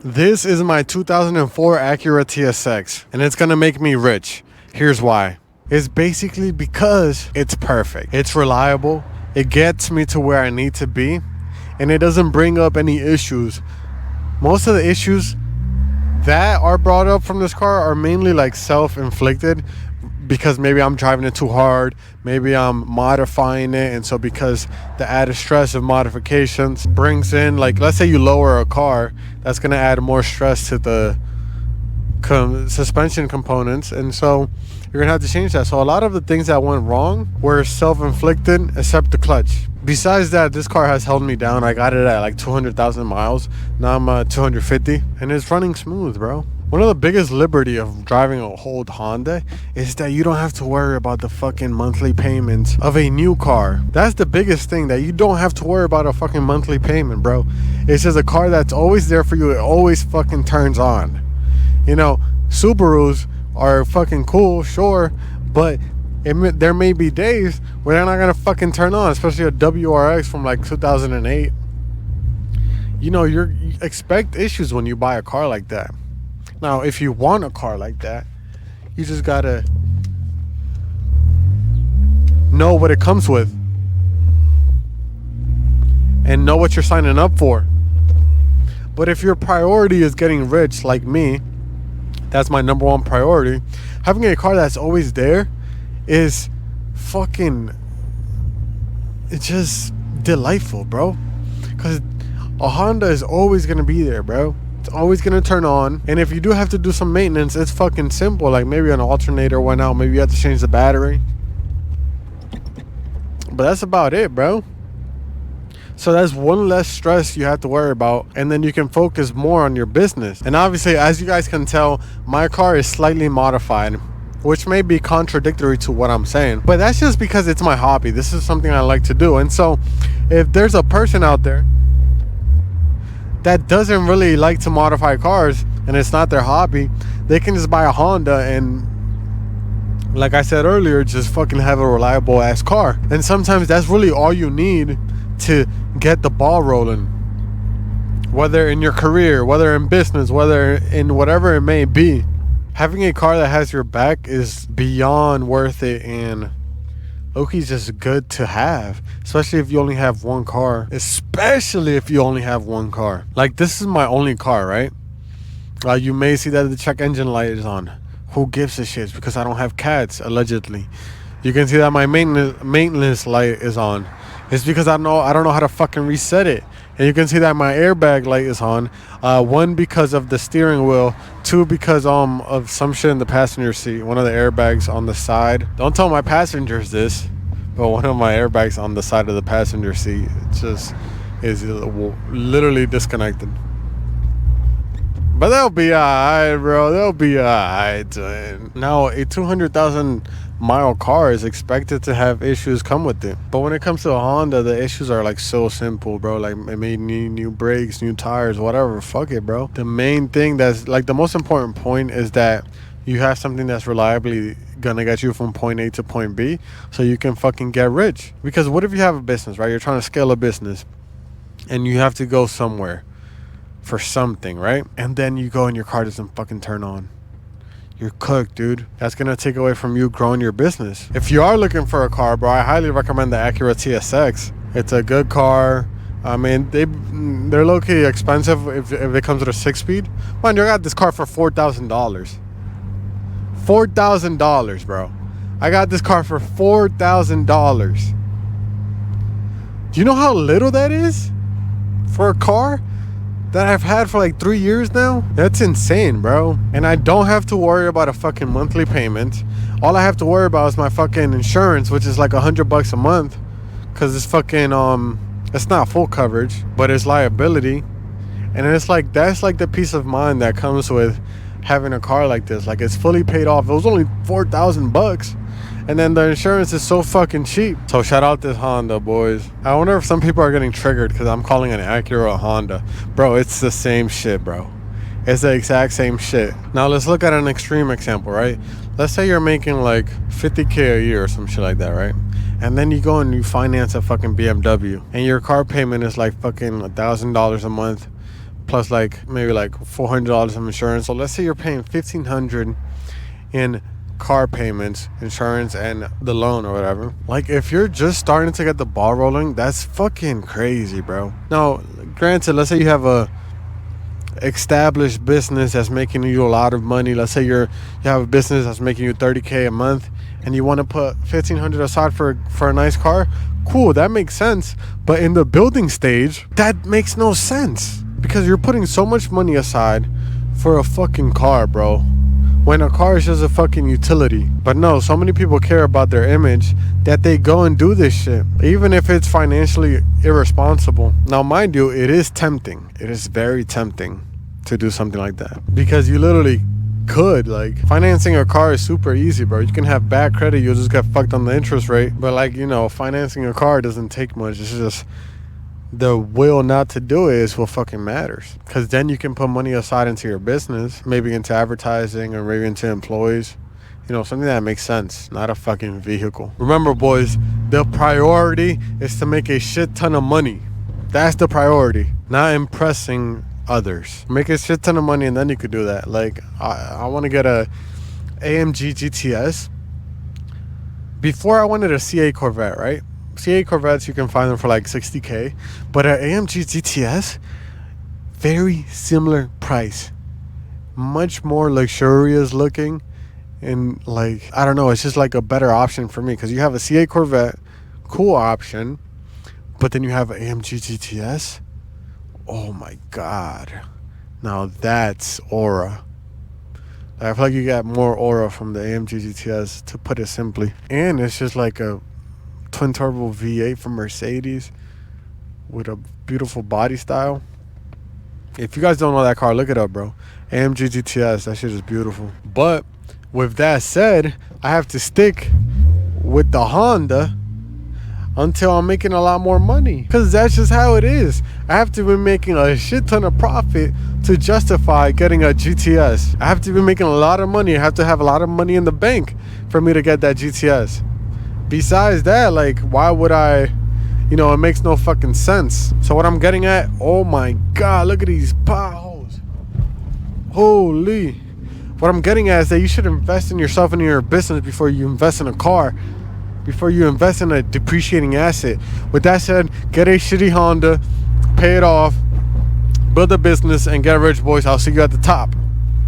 This is my 2004 Acura TSX, and it's gonna make me rich. Here's why. It's basically because it's perfect. It's reliable. It gets me to where I need to be, and it doesn't bring up any issues. Most of the issues that are brought up from this car are mainly like self-inflicted, because maybe I'm driving it too hard, maybe I'm modifying it, and so because the added stress of modifications brings in, like, let's say you lower a car, that's going to add more stress to the suspension components, and so you're going to have to change that. So a lot of the things that went wrong were self-inflicted, except the clutch. Besides that, this car has held me down. I got it at like 200,000 miles. Now I'm at 250, and it's running smooth, bro. One of the biggest liberty of driving a old Honda is that you don't have to worry about the fucking monthly payments of a new car. That's the biggest thing, that you don't have to worry about a fucking monthly payment, bro. It's just a car that's always there for you. It always fucking turns on. You know, Subarus are fucking cool, sure, but there may be days where they're not gonna fucking turn on, especially a WRX from like 2008. You know, you expect issues when you buy a car like that. Now, if you want a car like that, you just gotta know what it comes with and know what you're signing up for. But if your priority is getting rich, like me, that's my number one priority. Having a car that's always there is fucking, it's just delightful, bro. Because a Honda is always gonna be there, bro. It's always gonna turn on, and if you do have to do some maintenance, it's fucking simple. Like maybe an alternator went out, maybe you have to change the battery, but that's about it, bro. So that's one less stress you have to worry about, and then you can focus more on your business. And obviously, as you guys can tell, my car is slightly modified, which may be contradictory to what I'm saying, but that's just because it's my hobby. This is something I like to do. And so if there's a person out there that doesn't really like to modify cars and it's not their hobby, they can just buy a Honda and, like I said earlier, just fucking have a reliable ass car. And sometimes that's really all you need to get the ball rolling, whether in your career, whether in business, whether in whatever it may be. Having a car that has your back is beyond worth it, and Loki's just good to have, especially if you only have one car. Especially if you only have one car. Like, this is my only car, right? You may see that the check engine light is on. Who gives a shit? It's because I don't have cats, allegedly. You can see that my maintenance light is on. It's because I don't know how to fucking reset it. And you can see that my airbag light is on. One, because of the steering wheel. Two, because of some shit in the passenger seat. One of the airbags on the side. Don't tell my passengers this, but one of my airbags on the side of the passenger seat just is literally disconnected. But they'll be alright, bro. They'll be alright. Now, a 200,000 mile car is expected to have issues come with it. But when it comes to a Honda, the issues are like so simple, bro. Like, it may need new brakes, new tires, whatever. Fuck it, bro. The main thing that's like the most important point is that you have something that's reliably gonna get you from point A to point B, so you can fucking get rich. Because what if you have a business, right? You're trying to scale a business and you have to go somewhere for something, right? And then you go and your car doesn't fucking turn on. You're cooked, dude. That's gonna take away from you growing your business. If you are looking for a car, bro, I highly recommend the Acura TSX. It's a good car. I mean, they're low-key expensive if it comes with a 6-speed. Man, you got this car for $4,000. $4,000, bro. I got this car for $4,000. Do you know how little that is for a car that I've had for like 3 years now? That's insane, bro. And I don't have to worry about a fucking monthly payment. All I have to worry about is my fucking insurance, which is like $100 a month, because it's fucking it's not full coverage, but it's liability. And it's like, that's like the peace of mind that comes with having a car like this. Like, it's fully paid off. It was only $4,000, and then the insurance is so fucking cheap. So shout out this Honda, boys. I wonder if some people are getting triggered because I'm calling an Acura a Honda. Bro, it's the same shit, bro. It's the exact same shit. Now let's look at an extreme example, right? Let's say you're making like $50K a year or some shit like that, right? And then you go and you finance a fucking BMW, and your car payment is like fucking $1,000 a month. plus like maybe like $400 of insurance. So let's say you're paying $1,500 in car payments, insurance, and the loan or whatever. Like, if you're just starting to get the ball rolling, that's fucking crazy, bro. Now, granted, let's say you have a established business that's making you a lot of money. Let's say you have a business that's making you $30K a month, and you want to put $1,500 aside for a nice car. Cool, that makes sense. But in the building stage, that makes no sense, because you're putting so much money aside for a fucking car, bro, when a car is just a fucking utility. But no, so many people care about their image that they go and do this shit, even if it's financially irresponsible. Now, mind you, it is tempting. It is very tempting to do something like that, because you literally could, like, financing a car is super easy, bro. You can have bad credit, you'll just get fucked on the interest rate. But, like, you know, financing a car doesn't take much. It's just the will not to do it is what fucking matters, because then you can put money aside into your business, maybe into advertising or maybe into employees, you know, something that makes sense, not a fucking vehicle. Remember, boys, the priority is to make a shit ton of money. That's the priority, not impressing others. Make a shit ton of money, and then you could do that. Like, I want to get a AMG GTS. Before, I wanted a CA Corvette, right? CA Corvettes, you can find them for like $60K, but an AMG GTS, very similar price, much more luxurious looking, and, like, I don't know, it's just like a better option for me, because you have a CA Corvette, cool option, but then you have an AMG GTS. Oh my god, now that's aura. I feel like you got more aura from the AMG GTS, to put it simply. And it's just like a twin turbo V8 from Mercedes with a beautiful body style. If you guys don't know that car, look it up, bro. AMG GTS, that shit is beautiful. But with that said, I have to stick with the Honda until I'm making a lot more money, because that's just how it is. I have to be making a shit ton of profit to justify getting a GTS. I have to be making a lot of money. I have to have a lot of money in the bank for me to get that GTS. Besides that, like, why would I, you know, it makes no fucking sense. So what I'm getting at, oh my god, look at these potholes. Holy. What I'm getting at is that you should invest in yourself and in your business before you invest in a car, before you invest in a depreciating asset. With that said, get a shitty Honda, pay it off, build a business, and get rich, boys. I'll see you at the top.